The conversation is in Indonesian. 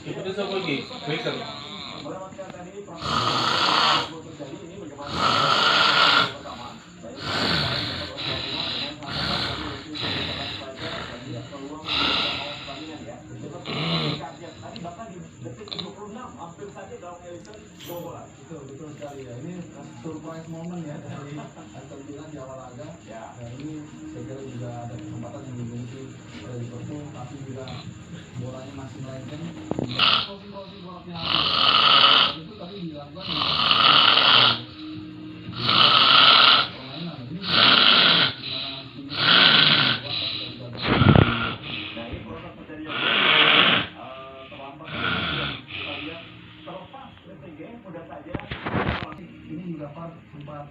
Itu siapa lagi? Baker. Melewatkan tadi proses terjadi ini bagaimana pertama baik peluang pertandingan ya seperti kaget tadi bahkan di detik 26 hampir saja dalam Ellison bola betul sekali ya ini surprise moment ya dari Aston Villa di awal laga ya ini saya kira juga ada kesempatan yang dimiliki oleh Liverpool tapi juga bolanya masih melenceng crossing bola penalti itu tadi dilakukan permainan ini nah ini proses terjadi terlambat kita lihat terlepas PSG mudah saja ini juga sempat